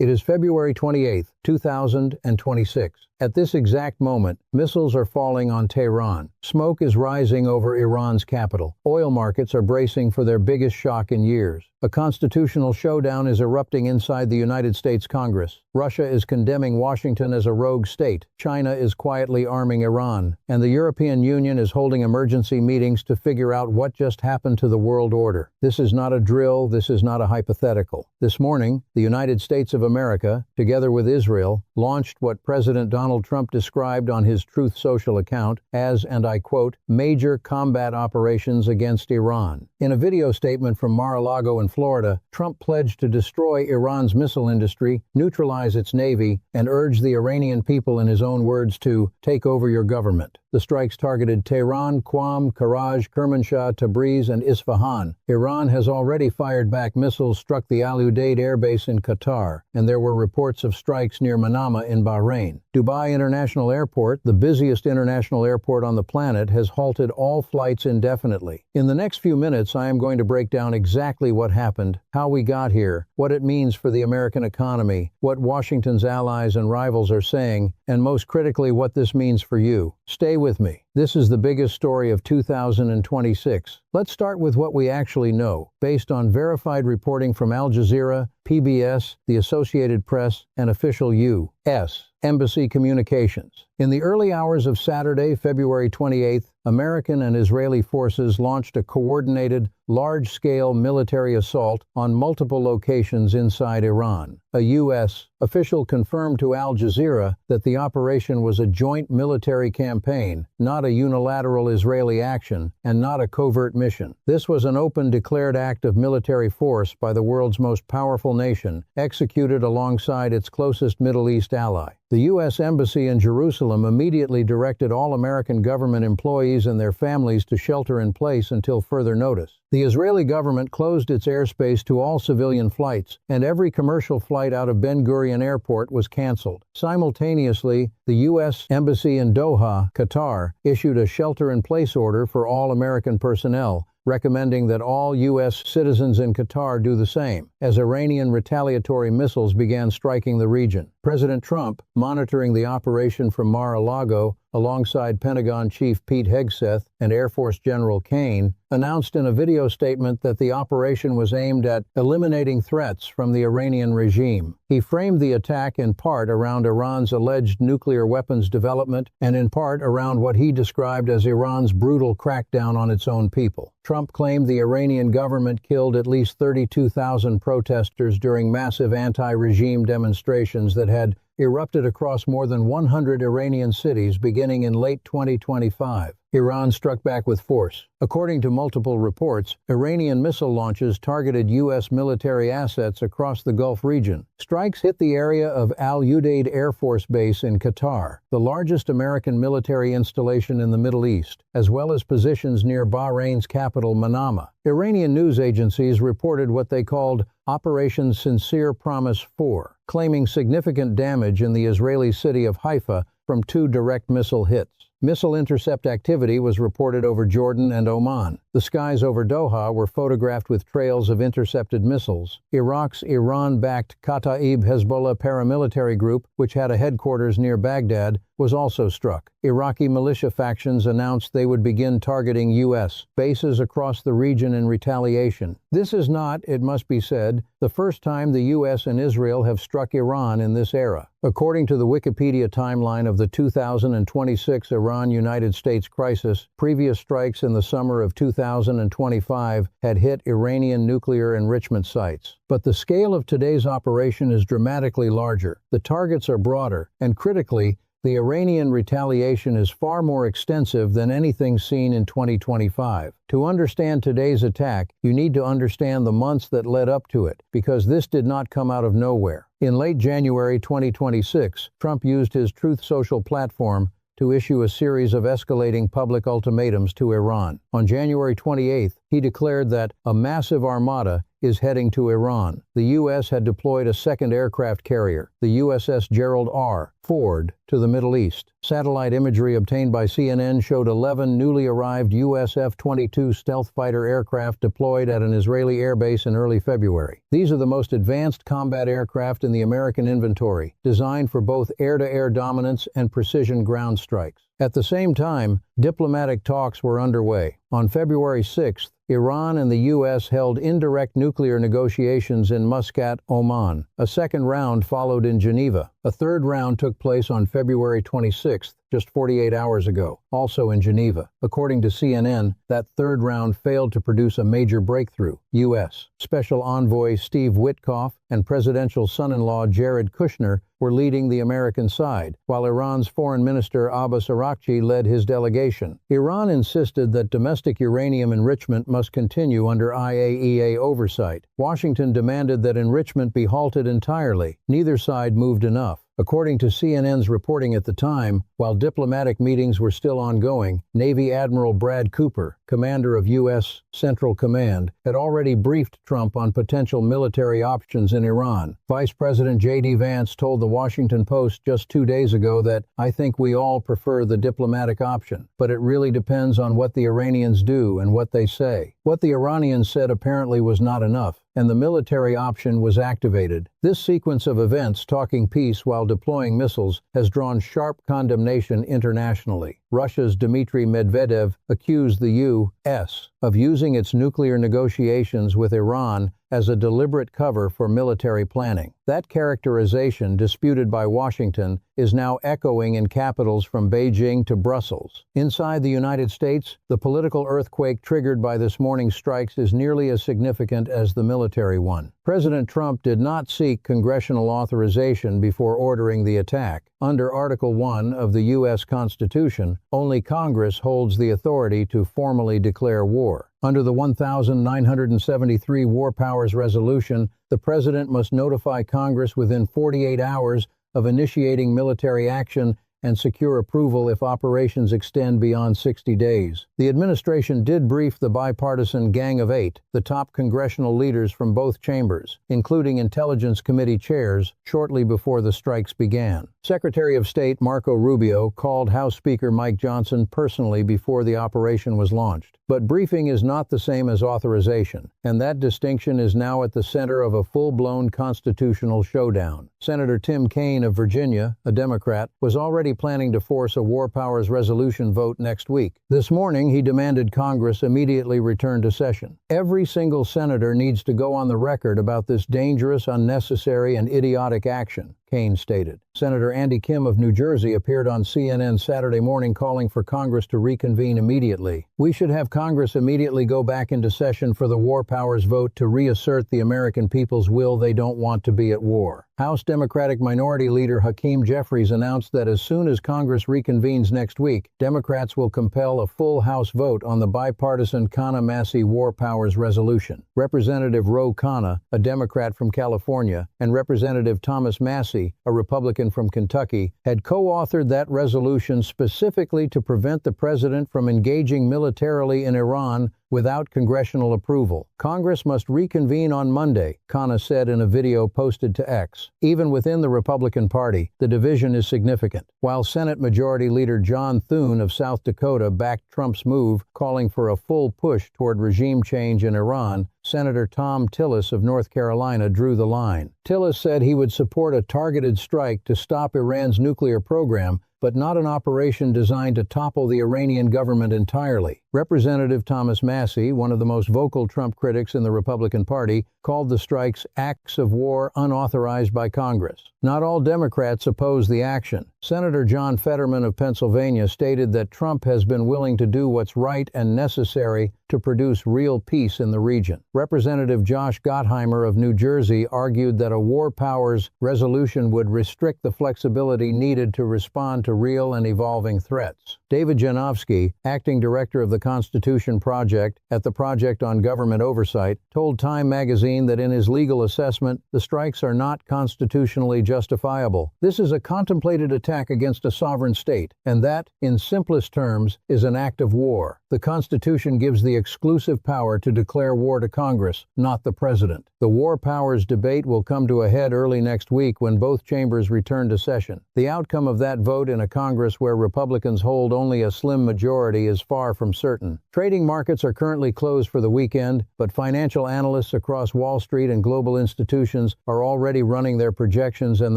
It is February 28, 2026. At this exact moment, missiles are falling on Tehran. Smoke is rising over Iran's capital. Oil markets are bracing for their biggest shock in years. A constitutional showdown is erupting inside the United States Congress. Russia is condemning Washington as a rogue state. China is quietly arming Iran. And the European Union is holding emergency meetings to figure out what just happened to the world order. This is not a drill. This is not a hypothetical. This morning, the United States of America, together with Israel, launched what President Donald Trump described on his Truth Social account as, and I quote, major combat operations against Iran. In a video statement from Mar-a-Lago in Florida, Trump pledged to destroy Iran's missile industry, neutralize its navy, and urge the Iranian people, in his own words, to take over your government. The strikes targeted Tehran, Qom, Karaj, Kermanshah, Tabriz, and Isfahan. Iran has already fired back missiles struck the Al Udeid airbase in Qatar, and there were reports of strikes near Manama in Bahrain. Dubai International Airport, the busiest international airport on the planet, has halted all flights indefinitely. In the next few minutes, I am going to break down exactly what happened, how we got here, what it means for the American economy, what Washington's allies and rivals are saying, and most critically, what this means for you. Stay with me. This is the biggest story of 2026. Let's start with what we actually know, based on verified reporting from Al Jazeera, PBS, the Associated Press, and official U.S. Embassy communications. In the early hours of Saturday, February 28th, American and Israeli forces launched a coordinated, large-scale military assault on multiple locations inside Iran. A U.S. official confirmed to Al Jazeera that the operation was a joint military campaign, not a unilateral Israeli action, and not a covert mission. This was an open, declared act of military force by the world's most powerful nation, executed alongside its closest Middle East ally. The U.S. Embassy in Jerusalem immediately directed all American government employees and their families to shelter in place until further notice. The Israeli government closed its airspace to all civilian flights, and every commercial flight out of Ben Gurion Airport was canceled. Simultaneously, the U.S. Embassy in Doha, Qatar, issued a shelter-in-place order for all American personnel, recommending that all U.S. citizens in Qatar do the same, as Iranian retaliatory missiles began striking the region. President Trump, monitoring the operation from Mar-a-Lago, alongside Pentagon Chief Pete Hegseth and Air Force General Kane, announced in a video statement that the operation was aimed at eliminating threats from the Iranian regime. He framed the attack in part around Iran's alleged nuclear weapons development and in part around what he described as Iran's brutal crackdown on its own people. Trump claimed the Iranian government killed at least 32,000 protesters during massive anti-regime demonstrations that had erupted across more than 100 Iranian cities beginning in late 2025. Iran struck back with force. According to multiple reports, Iranian missile launches targeted U.S. military assets across the Gulf region. Strikes hit the area of Al Udeid Air Force Base in Qatar, the largest American military installation in the Middle East, as well as positions near Bahrain's capital, Manama. Iranian news agencies reported what they called Operation Sincere Promise 4, claiming significant damage in the Israeli city of Haifa from 2 direct missile hits. Missile intercept activity was reported over Jordan and Oman. The skies over Doha were photographed with trails of intercepted missiles. Iraq's Iran-backed Kataib Hezbollah paramilitary group, which had a headquarters near Baghdad, was also struck. Iraqi militia factions announced they would begin targeting U.S. bases across the region in retaliation. This is not, it must be said, the first time the U.S. and Israel have struck Iran in this era. According to the Wikipedia timeline of the 2026 Iran-United States crisis, previous strikes in the summer of 2025 had hit Iranian nuclear enrichment sites. But the scale of today's operation is dramatically larger. The targets are broader, and critically, the Iranian retaliation is far more extensive than anything seen in 2025. To understand today's attack, you need to understand the months that led up to it, because this did not come out of nowhere. In late January 2026, Trump used his Truth Social platform to issue a series of escalating public ultimatums to Iran. On January 28th, he declared that a massive armada is heading to Iran. The U.S. had deployed a second aircraft carrier, the USS Gerald R. Ford, to the Middle East. Satellite imagery obtained by CNN showed 11 newly arrived US F-22 stealth fighter aircraft deployed at an Israeli airbase in early February. These are the most advanced combat aircraft in the American inventory, designed for both air-to-air dominance and precision ground strikes. At the same time, diplomatic talks were underway. On February 6th, Iran and the U.S. held indirect nuclear negotiations in Muscat, Oman. A second round followed in Geneva. A third round took place on February 26th, just 48 hours ago, also in Geneva. According to CNN, that third round failed to produce a major breakthrough. U.S. Special Envoy Steve Witkoff and presidential son-in-law Jared Kushner were leading the American side, while Iran's Foreign Minister Abbas Araghchi led his delegation. Iran insisted that domestic uranium enrichment must continue under IAEA oversight. Washington demanded that enrichment be halted entirely. Neither side moved enough. According to CNN's reporting at the time, while diplomatic meetings were still ongoing, Navy Admiral Brad Cooper, commander of U.S. Central Command, had already briefed Trump on potential military options in Iran. Vice President J.D. Vance told the Washington Post just 2 days ago that, "I think we all prefer the diplomatic option, but it really depends on what the Iranians do and what they say." What the Iranians said apparently was not enough, and the military option was activated. This sequence of events, talking peace while deploying missiles, has drawn sharp condemnation internationally. Russia's Dmitry Medvedev accused the U.S. of using its nuclear negotiations with Iran as a deliberate cover for military planning. That characterization, disputed by Washington, is now echoing in capitals from Beijing to Brussels. Inside the United States, the political earthquake triggered by this morning's strikes is nearly as significant as the military one. President Trump did not seek congressional authorization before ordering the attack. Under Article 1 of the U.S. Constitution, only Congress holds the authority to formally declare war. Under the 1973 War Powers Resolution, the President must notify Congress within 48 hours of initiating military action and secure approval if operations extend beyond 60 days. The administration did brief the bipartisan Gang of Eight, the top congressional leaders from both chambers, including Intelligence Committee chairs, shortly before the strikes began. Secretary of State Marco Rubio called House Speaker Mike Johnson personally before the operation was launched. But briefing is not the same as authorization, and that distinction is now at the center of a full-blown constitutional showdown. Senator Tim Kaine of Virginia, a Democrat, was already planning to force a War Powers Resolution vote next week. This morning, he demanded Congress immediately return to session. Every single senator needs to go on the record about this dangerous, unnecessary, and idiotic action, Kaine stated. Senator Andy Kim of New Jersey appeared on CNN Saturday morning calling for Congress to reconvene immediately. "We should have Congress immediately go back into session for the War Powers vote to reassert the American people's will they don't want to be at war." House Democratic Minority Leader Hakeem Jeffries announced that as soon as Congress reconvenes next week, Democrats will compel a full House vote on the bipartisan Khanna-Massey War Powers Resolution. Representative Ro Khanna, a Democrat from California, and Representative Thomas Massey, a Republican from Kentucky, had co-authored that resolution specifically to prevent the president from engaging militarily in Iran without congressional approval. "Congress must reconvene on Monday," Khanna said in a video posted to X. Even within the Republican Party, the division is significant. While Senate Majority Leader John Thune of South Dakota backed Trump's move, calling for a full push toward regime change in Iran, Senator Tom Tillis of North Carolina drew the line. Tillis said he would support a targeted strike to stop Iran's nuclear program, but not an operation designed to topple the Iranian government entirely. Representative Thomas Massey, one of the most vocal Trump critics in the Republican Party, called the strikes acts of war unauthorized by Congress. Not all Democrats oppose the action. Senator John Fetterman of Pennsylvania stated that Trump has been willing to do what's right and necessary to produce real peace in the region. Representative Josh Gottheimer of New Jersey argued that a War Powers resolution would restrict the flexibility needed to respond to real and evolving threats. David Janowski, acting director of the Constitution Project at the Project on Government Oversight, told Time magazine that in his legal assessment, the strikes are not constitutionally justifiable. "This is a contemplated attack against a sovereign state, and that, in simplest terms, is an act of war. The Constitution gives the exclusive power to declare war to Congress, not the President. The war powers debate will come to a head early next week when both chambers return to session. The outcome of that vote in a Congress where Republicans hold only a slim majority is far from certain. Trading markets are currently closed for the weekend, but financial analysts across Wall Street and global institutions are already running their projections, and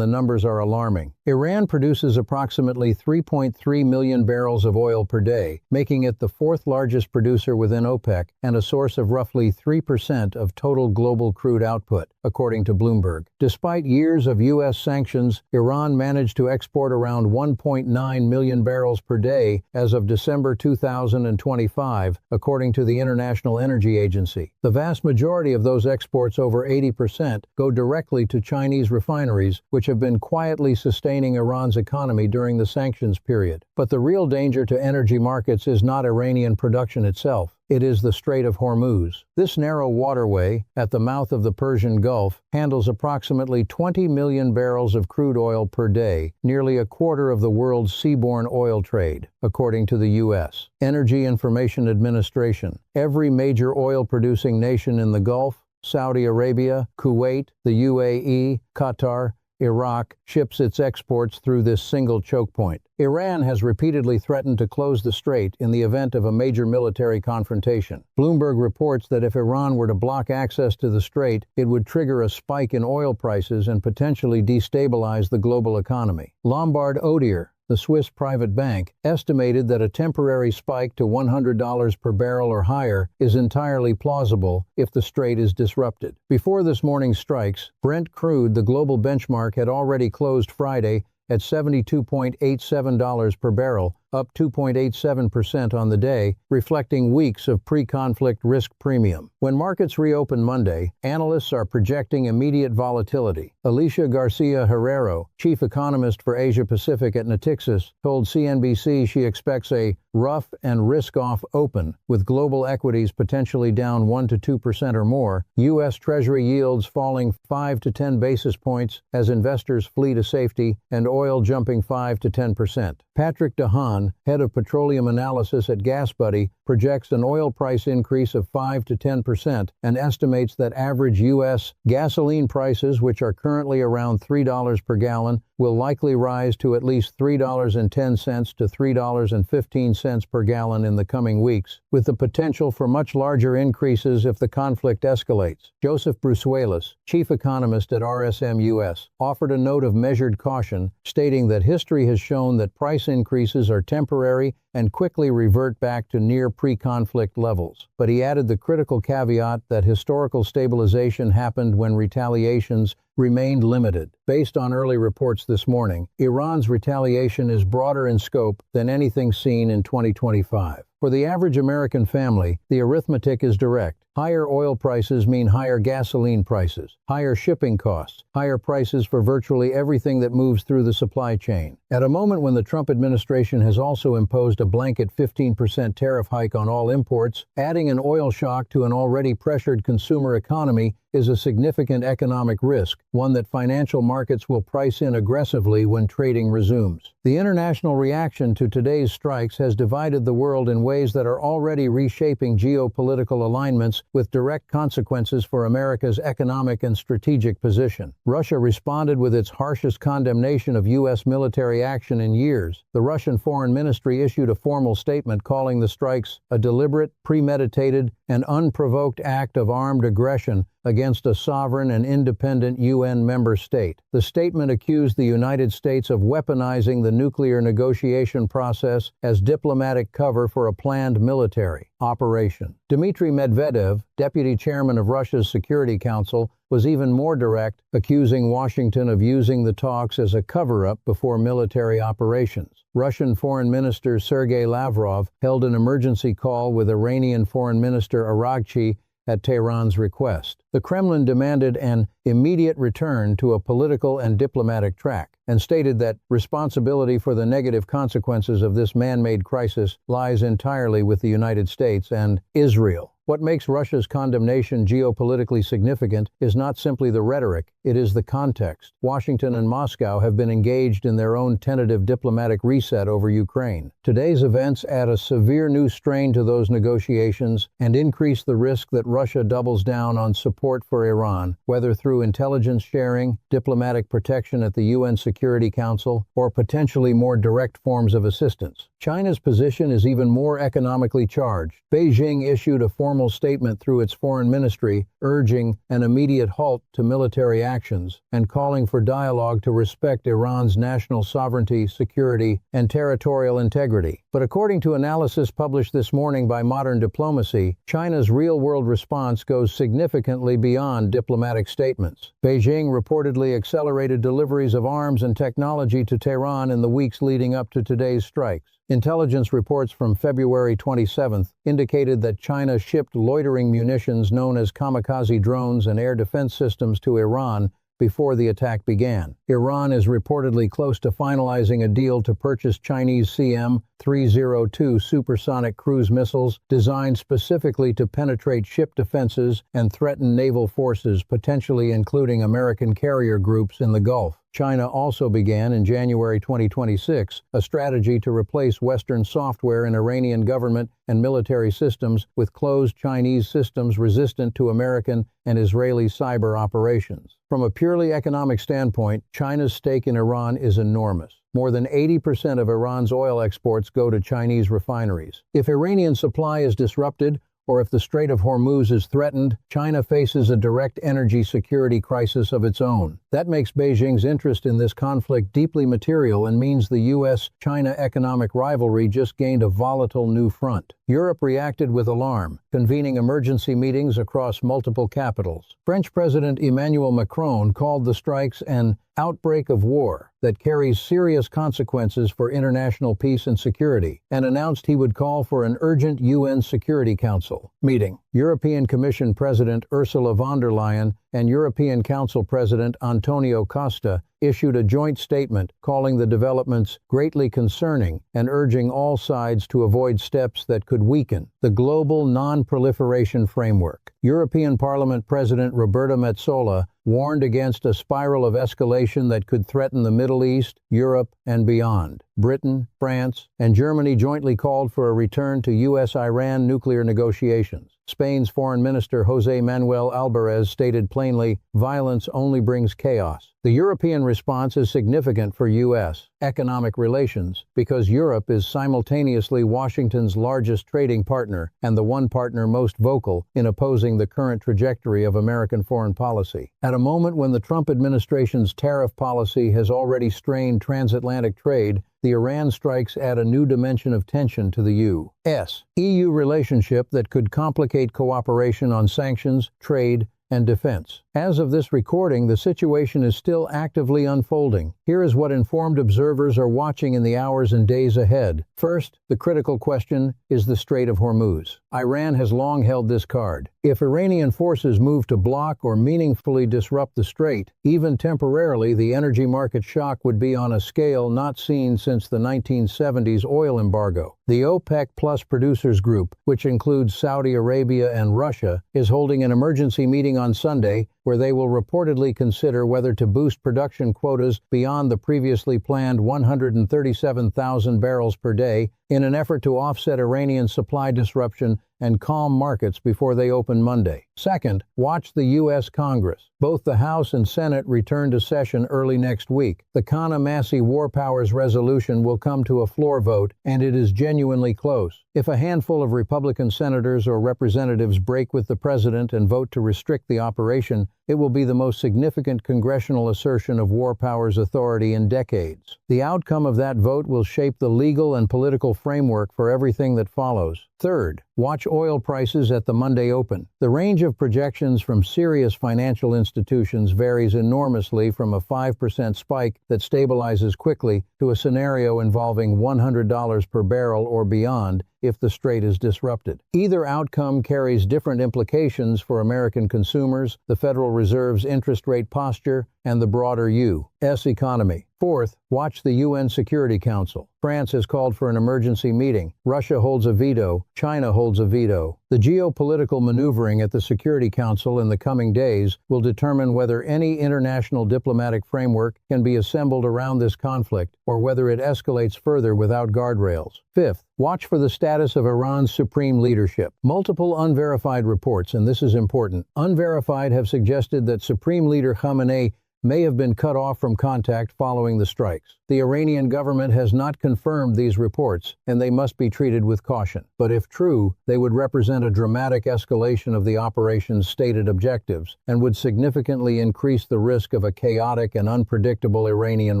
the numbers are alarming. Iran produces approximately 3.3 million barrels of oil per day, making it the fourth largest producer within OPEC and a source of roughly 3% of total global crude output, according to Bloomberg. Despite years of U.S. sanctions, Iran managed to export around 1.9 million barrels per day as of December 2025, according to the International Energy Agency. The vast majority of those exports, over 80%, go directly to Chinese refineries, which have been quietly sustaining Iran's economy during the sanctions period. But the real danger to energy markets is not Iranian production itself. It is the Strait of Hormuz. This narrow waterway, at the mouth of the Persian Gulf, handles approximately 20 million barrels of crude oil per day, nearly a quarter of the world's seaborne oil trade, according to the U.S. Energy Information Administration. Every major oil-producing nation in the Gulf, Saudi Arabia, Kuwait, the UAE, Qatar, Iraq, ships its exports through this single choke point. Iran has repeatedly threatened to close the strait in the event of a major military confrontation. Bloomberg reports that if Iran were to block access to the strait, it would trigger a spike in oil prices and potentially destabilize the global economy. Lombard Odier, the Swiss private bank, estimated that a temporary spike to $100 per barrel or higher is entirely plausible if the strait is disrupted. Before this morning's strikes, Brent crude, the global benchmark, had already closed Friday at $72.87 per barrel, up 2.87% on the day, reflecting weeks of pre-conflict risk premium. When markets reopen Monday, analysts are projecting immediate volatility. Alicia Garcia Herrero, chief economist for Asia Pacific at Natixis, told CNBC she expects a rough and risk-off open, with global equities potentially down 1 to 2% or more, U.S. Treasury yields falling 5 to 10 basis points as investors flee to safety, and oil jumping 5 to 10%. Patrick DeHaan, head of petroleum analysis at GasBuddy, projects an oil price increase of 5 to 10% and estimates that average U.S. gasoline prices, which are currently around $3 per gallon, will likely rise to at least $3.10 to $3.15 per gallon in the coming weeks, with the potential for much larger increases if the conflict escalates. Joseph Brusuelas, chief economist at RSM US, offered a note of measured caution, stating that history has shown that price increases are temporary and quickly revert back to near pre-conflict levels. But he added the critical caveat that historical stabilization happened when retaliations remained limited. Based on early reports this morning, Iran's retaliation is broader in scope than anything seen in 2025. For the average American family, the arithmetic is direct. Higher oil prices mean higher gasoline prices, higher shipping costs, higher prices for virtually everything that moves through the supply chain. At a moment when the Trump administration has also imposed a blanket 15% tariff hike on all imports, adding an oil shock to an already pressured consumer economy is a significant economic risk, one that financial markets will price in aggressively when trading resumes. The international reaction to today's strikes has divided the world in ways that are already reshaping geopolitical alignments with direct consequences for America's economic and strategic position. Russia responded with its harshest condemnation of U.S. military action in years. The Russian Foreign Ministry issued a formal statement calling the strikes a deliberate, premeditated, and unprovoked act of armed aggression against a sovereign and independent UN member state. The statement accused the United States of weaponizing the nuclear negotiation process as diplomatic cover for a planned military operation. Dmitry Medvedev, deputy chairman of Russia's Security Council, was even more direct, accusing Washington of using the talks as a cover-up before military operations. Russian Foreign Minister Sergei Lavrov held an emergency call with Iranian Foreign Minister Araghchi at Tehran's request. The Kremlin demanded an immediate return to a political and diplomatic track, and stated that responsibility for the negative consequences of this man-made crisis lies entirely with the United States and Israel. What makes Russia's condemnation geopolitically significant is not simply the rhetoric, it is the context. Washington and Moscow have been engaged in their own tentative diplomatic reset over Ukraine. Today's events add a severe new strain to those negotiations and increase the risk that Russia doubles down on support for Iran, whether through intelligence sharing, diplomatic protection at the UN Security Council, or potentially more direct forms of assistance. China's position is even more economically charged. Beijing issued a formal statement through its foreign ministry urging an immediate halt to military actions and calling for dialogue to respect Iran's national sovereignty, security, and territorial integrity. But according to analysis published this morning by Modern Diplomacy, China's real-world response goes significantly beyond diplomatic statements. Beijing reportedly accelerated deliveries of arms and technology to Tehran in the weeks leading up to today's strikes. Intelligence reports from February 27th indicated that China shipped loitering munitions known as kamikaze drones and air defense systems to Iran before the attack began. Iran is reportedly close to finalizing a deal to purchase Chinese CM-302 supersonic cruise missiles designed specifically to penetrate ship defenses and threaten naval forces, potentially including American carrier groups in the Gulf. China also began in January 2026 a strategy to replace Western software in Iranian government and military systems with closed Chinese systems resistant to American and Israeli cyber operations. From a purely economic standpoint, China's stake in Iran is enormous. More than 80% of Iran's oil exports go to Chinese refineries. If Iranian supply is disrupted, or if the Strait of Hormuz is threatened, China faces a direct energy security crisis of its own. That makes Beijing's interest in this conflict deeply material and means the U.S.-China economic rivalry just gained a volatile new front. Europe reacted with alarm, convening emergency meetings across multiple capitals. French President Emmanuel Macron called the strikes an outbreak of war that carries serious consequences for international peace and security, and announced he would call for an urgent UN Security Council meeting. European Commission President Ursula von der Leyen and European Council President Antonio Costa issued a joint statement calling the developments greatly concerning and urging all sides to avoid steps that could weaken the global non-proliferation framework. European Parliament President Roberta Metsola warned against a spiral of escalation that could threaten the Middle East, Europe, and beyond. Britain, France, and Germany jointly called for a return to U.S.-Iran nuclear negotiations. Spain's Foreign Minister José Manuel Alvarez stated plainly, "Violence only brings chaos." The European response is significant for U.S. economic relations because Europe is simultaneously Washington's largest trading partner and the one partner most vocal in opposing the current trajectory of American foreign policy. At a moment when the Trump administration's tariff policy has already strained transatlantic trade, the Iran strikes add a new dimension of tension to the U.S.-EU relationship that could complicate cooperation on sanctions, trade, and defense. As of this recording, the situation is still actively unfolding. Here is what informed observers are watching in the hours and days ahead. First, the critical question is the Strait of Hormuz. Iran has long held this card. If Iranian forces move to block or meaningfully disrupt the strait, even temporarily, the energy market shock would be on a scale not seen since the 1970s oil embargo. The OPEC Plus producers group, which includes Saudi Arabia and Russia, is holding an emergency meeting on Sunday where they will reportedly consider whether to boost production quotas beyond the previously planned 137,000 barrels per day in an effort to offset Iranian supply disruption and calm markets before they open Monday. Second, watch the U.S. Congress. Both the House and Senate return to session early next week. The Massey War Powers resolution will come to a floor vote, and it is genuinely close. If a handful of Republican senators or representatives break with the president and vote to restrict the operation, it will be the most significant congressional assertion of war powers authority in decades. The outcome of that vote will shape the legal and political framework for everything that follows. Third, watch oil prices at the Monday open. The range of projections from serious financial institutions varies enormously, from a 5% spike that stabilizes quickly to a scenario involving $100 per barrel or beyond if the strait is disrupted. Either outcome carries different implications for American consumers, the Federal Reserve's interest rate posture, and the broader U.S. economy. Fourth, watch the UN Security Council. France has called for an emergency meeting. Russia holds a veto. China holds a veto. The geopolitical maneuvering at the Security Council in the coming days will determine whether any international diplomatic framework can be assembled around this conflict or whether it escalates further without guardrails. Fifth, watch for the status of Iran's supreme leadership. Multiple unverified reports, and this is important, unverified have suggested that Supreme Leader Khamenei may have been cut off from contact following the strikes. The Iranian government has not confirmed these reports, and they must be treated with caution. But if true, they would represent a dramatic escalation of the operation's stated objectives and would significantly increase the risk of a chaotic and unpredictable Iranian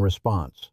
response.